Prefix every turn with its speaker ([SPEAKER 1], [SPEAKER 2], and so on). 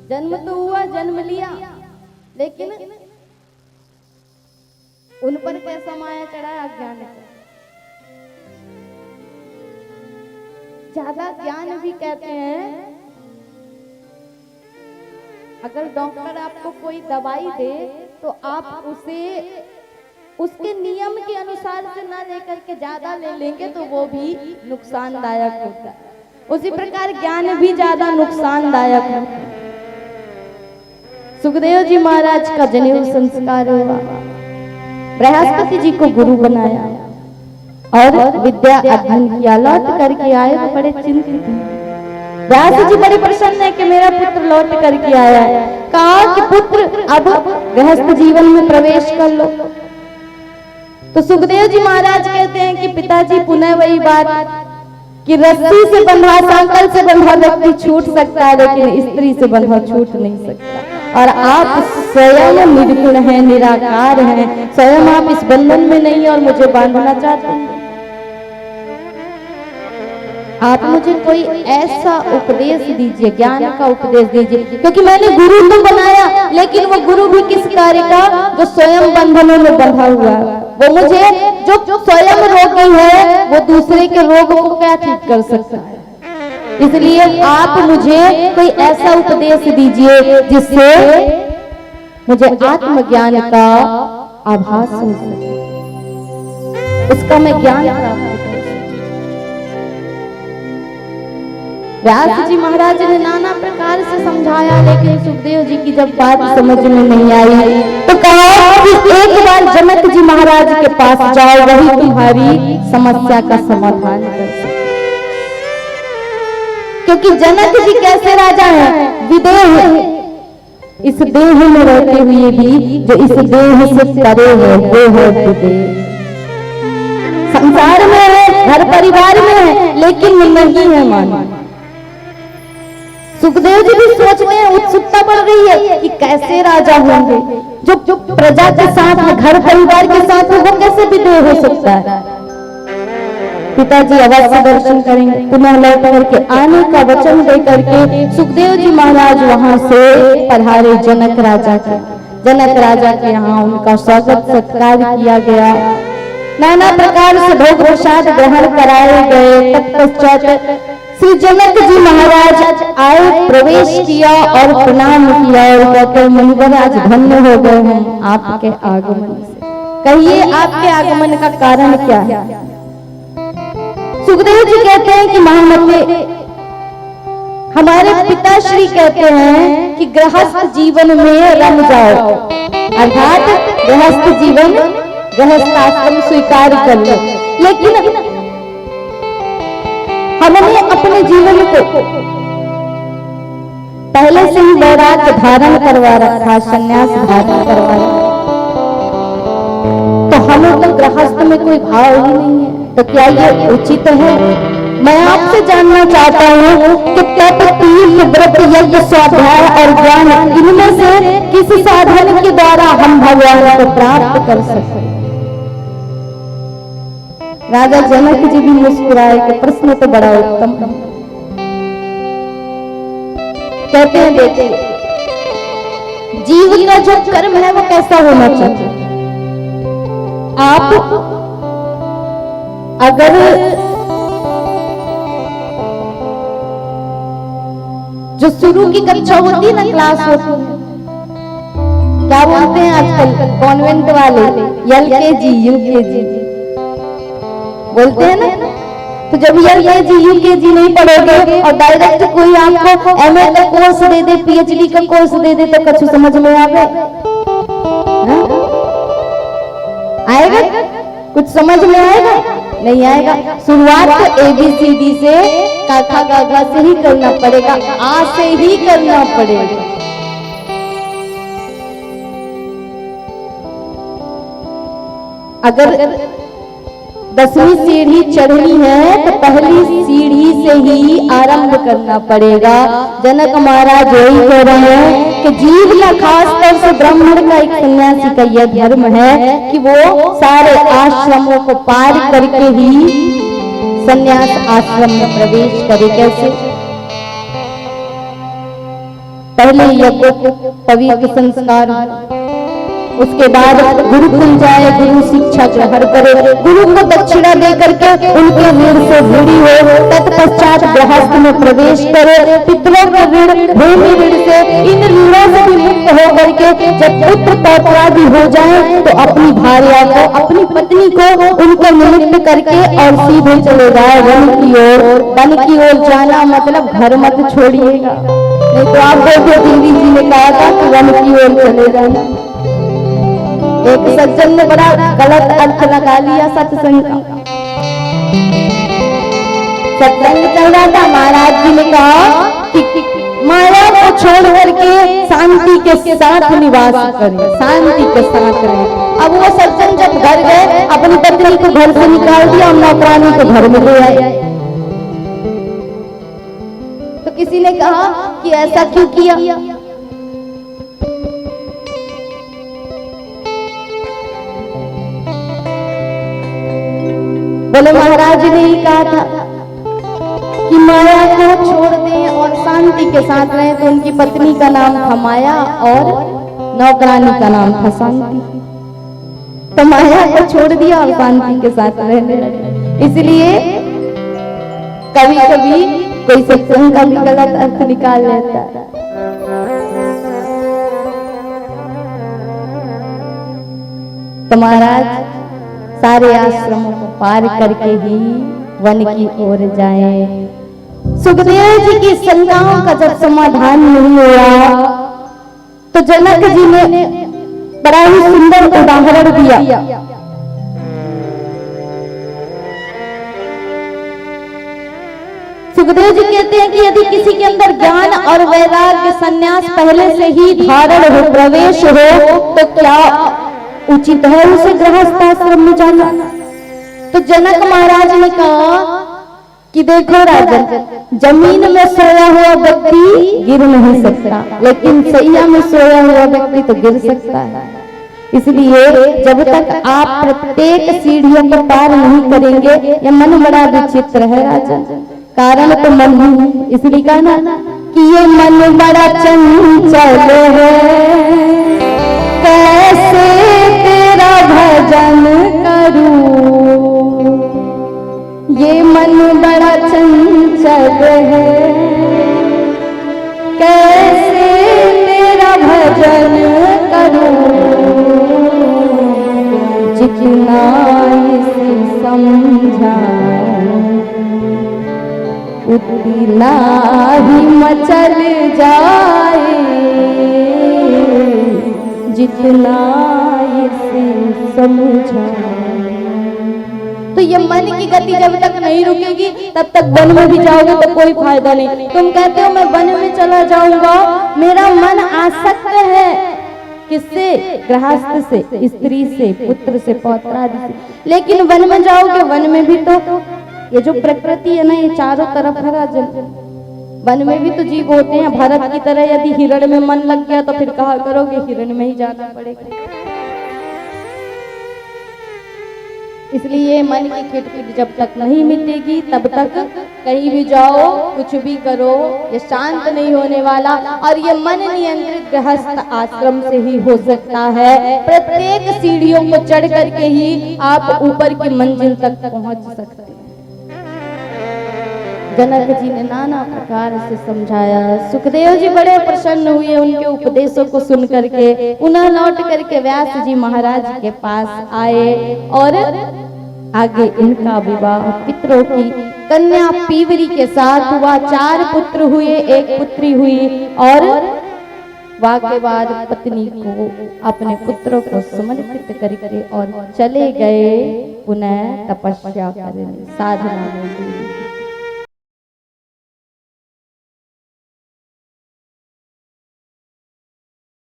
[SPEAKER 1] जन्म तो हुआ, जन्म लिया, लेकिन उन पर कैसा माया चढ़ा है? अज्ञान का। ज्यादा ज्ञान भी कहते हैं, अगर डॉक्टर आपको कोई दवाई दे तो आप उसे उसके नियम के अनुसार से ना लेकर के ज्यादा ले लेंगे तो वो भी नुकसानदायक होता है। उसी प्रकार ज्ञान भी ज्यादा नुकसानदायक है। सुखदेव जी महाराज का जनेऊ संस्कार हुआ, बृहस्पति जी को गुरु बनाया और विद्या अध्ययन किया। लौट करके आए तो बड़े चिंतित हैं। व्यास जी बड़े प्रसन्न है कि मेरा पुत्र लौट करके आया है। कहा कि पुत्र अब गृहस्थ जीवन में प्रवेश कर लो। तो सुखदेव जी महाराज कहते हैं कि पिताजी पुनः वही बात कि रस्सी से बंधा, सांकल से बंधा व्यक्ति छूट सकता है, लेकिन स्त्री से बंधा छूट नहीं सकता। और आप स्वयं निर्गुण हैं, निराकार हैं, स्वयं आप इस बंधन में नहीं और मुझे बांधना चाहते हैं। आप मुझे कोई ऐसा उपदेश दीजिए, ज्ञान का उपदेश दीजिए, क्योंकि मैंने गुरु तो बनाया, लेकिन वो गुरु भी किस कार्य का? जो स्वयं बंधनों में बंधा हुआ है। वो मुझे जो स्वयं रोगी है वो दूसरे के रोग को क्या ठीक कर सकता है? इसलिए आप मुझे कोई ऐसा उपदेश दीजिए जिससे मुझे आत्मज्ञान का आभास हो सके, उसका मैं ज्ञान प्राप्त कर। व्यास जी महाराज ने नाना प्रकार से समझाया, लेकिन सुखदेव जी की जब बात समझ में नहीं आई तो कहा कि एक बार जनक जी महाराज के पास जाओ, वही तुम्हारी समस्या का समाधान कर सकते। क्योंकि जनक जी कैसे राजा हैं? विदेह, इस देह में रहते हुए भी जो इस देह से परे है वो है विदेह। संसार में है, घर परिवार में है, लेकिन नहीं है मानो। सुखदेव जी भी सोचते हैं, उत्सुकता बढ़ रही है कि कैसे राजा होंगे, जो प्रजा के साथ में, घर परिवार के साथ में, वो कैसे विदेह हो सकता है। पिताजी अवश्य दर्शन करेंगे। पुनः लौट करके आने का वचन दे करके सुखदेव जी महाराज वहां से पधारे जनक राजा के। जनक राजा के यहाँ उनका स्वागत सत्कार किया गया, नाना प्रकार से भोग प्रसाद ग्रहण कराए गए। तत्पश्चात श्री जनक जी महाराज आए, प्रवेश किया और प्रणाम किया और कहते मुनिवर आज धन्य हो गए हैं आपके आगमन से। कहिए आपके आगमन का कारण क्या है? सुखदेव जी कहते हैं कि महामते, हमारे पिताश्री कहते हैं कि गृहस्थ जीवन में रम जाओ, अर्थात गृहस्थ जीवन, गृहस्थ आश्रम स्वीकार कर लो। लेकिन हमने अपने जीवन को पहले से ही वैराग्य धारण करवा रखा, संन्यास धारण करवाया, तो हमें तो गृहस्थ में कोई भाव ही नहीं है। तो क्या ये उचित है? मैं आपसे जानना चाहता हूँ कि तप, तीर्थ, व्रत, यज्ञ, स्वाध्याय और ज्ञान, इनमें से किस साधन के द्वारा हम भगवान को प्राप्त कर सकते हैं? राजा जनक जी भी मुस्कुराए कि प्रश्न तो बड़ा उत्तम है। कहते हैं देखिए, जीव का जो कर्म है वो कैसा होना चाहिए? आप अगर जो शुरू की कक्षा होती है ना, क्लास होती है, क्या बोलते हैं आजकल कॉन्वेंट वाले? LKG UKG बोलते हैं ना। तो जब LKG UKG नहीं पढ़ोगे और डायरेक्ट कोई आपको MA का कोर्स दे दे, PhD का कोर्स दे दे, तो कुछ समझ में आएगा? आएगा? कुछ समझ में आएगा? नहीं आएगा। शुरुआत तो ABCD से, काका गागा से ही करना पड़ेगा, आ से ही करना पड़ेगा। अगर 10वीं सीढ़ी चढ़नी है तो पहली सीढ़ी से ही आरंभ करना पड़ेगा। जनक महाराज यही कह रहे हैं कि जीव का खास तौर से ब्राह्मण का, एक सन्यासी का यह धर्म है कि वो सारे आश्रमों को पार करके ही सन्यास आश्रम में प्रवेश करे। कैसे? पहले यज्ञ पवित्र संस्कार, उसके बाद गुरुकुल जाए, गुरु शिक्षा ग्रहण करे, गुरु को दक्षिणा दे करके उनके ऋण से ऋणी हो, तत्पश्चात गृहस्थ में प्रवेश करे, पितरों के ऋण, भूमि ऋण से, इन ऋणों से भी मुक्त हो करके जब पुत्र पौत्रादि हो जाए तो अपनी भार्या को, अपनी पत्नी को उनको निमित्त करके और सीधे चले जाए वन की ओर। वन की ओर जाना मतलब घर मत छोड़िएगा, नहीं तो आप बोलते देवी जी ने कहा था कि वन की ओर चले जाना। एक सज्जन ने बड़ा गलत अर्थ लगा लिया सत्संग का। सत्संग चल रहा था, महाराज जी ने कहा कि माया को छोड़ करके शांति के साथ निवास करें, शांति के साथ रहें। अब वो सज्जन जब घर गए, अपनी पत्नी को घर से निकाल दिया और नौकरानी को घर में ले आए। तो किसी ने कहा कि ऐसा क्यों किया? बोले महाराज ने ही कहा था कि माया को छोड़ दें और शांति के साथ रहें। तो उनकी पत्नी का नाम था माया और नौकरानी का नाम था शांति। तो माया को छोड़ दिया और शांति के साथ रहने लगे। इसलिए कभी कभी कोई सत्संग का भी गलत अर्थ निकाल लेता है। तो महाराज सारे आश्रमों को पार करके ही वन की ओर जाएं। सुखदेव जी की शंकाओं का जब समाधान नहीं हुआ तो जनक जी ने बड़ा ही सुंदर उदाहरण दिया। सुखदेव जी कहते हैं कि यदि किसी के अंदर ज्ञान और वैराग्य संन्यास पहले से ही धारण हो, प्रवेश हो, तो क्या उचित है उसे गृहस्थ आश्रम में जाना? तो जनक महाराज ने कहा कि देखो राजन, जमीन में सोया हुआ व्यक्ति गिर नहीं सकता, लेकिन सैया में सोया हुआ व्यक्ति तो गिर सकता है। इसलिए जब तक आप प्रत्येक सीढ़ियों को पार नहीं करेंगे, ये मन बड़ा विचित्र है राजन, कारण तो मन ही, इसलिए कहा ना कि ये मन बड़ा चंचल है, कैसे तेरा भजन करूं, ये मन बड़ा चंचल है, कैसे तेरा भजन करूं, जितना इसे समझाऊं उतना ही मचल जाए, जितना इसे समझाऊं। तो ये मन की गति जब तक नहीं रुकेगी तब तक वन में भी जाओगे तो कोई फायदा नहीं। तुम कहते हो मैं वन में चला जाऊंगा, मेरा मन आसक्त है किससे? गृहस्थ से, स्त्री से, पुत्र से, पौत्रादि से। लेकिन वन में जाओगे, वन में भी तो ये जो प्रकृति है ना, ये चारों तरफ है राजन। वन में भी तो जीव होते हैं। भरत की तरह यदि हिरण में मन लग गया तो फिर कहा करोगे हिरण में ही जाना पड़ेगा। इसलिए मन की खिटखिट जब तक नहीं मिटेगी तब तक कहीं भी जाओ, कुछ भी करो, ये शांत नहीं होने वाला। और ये मन नियंत्रित गृहस्थ आश्रम से ही हो सकता है। प्रत्येक सीढ़ियों को चढ़ करके ही आप ऊपर की मंजिल तक पहुंच सकते हैं। जनक जी ने नाना प्रकार से समझाया। सुखदेव जी बड़े प्रसन्न हुए उनके उपदेशों को सुन करके। पुनः लौट करके व्यास जी महाराज के पास आए और आगे इनका विवाह पितरों की कन्या पीवरी के साथ हुआ। 4 पुत्र हुए, 1 पुत्री हुई और विवाह के बाद पत्नी को अपने पुत्रों को समर्पित करके और चले गए पुनः तपस्या करने, साधना में।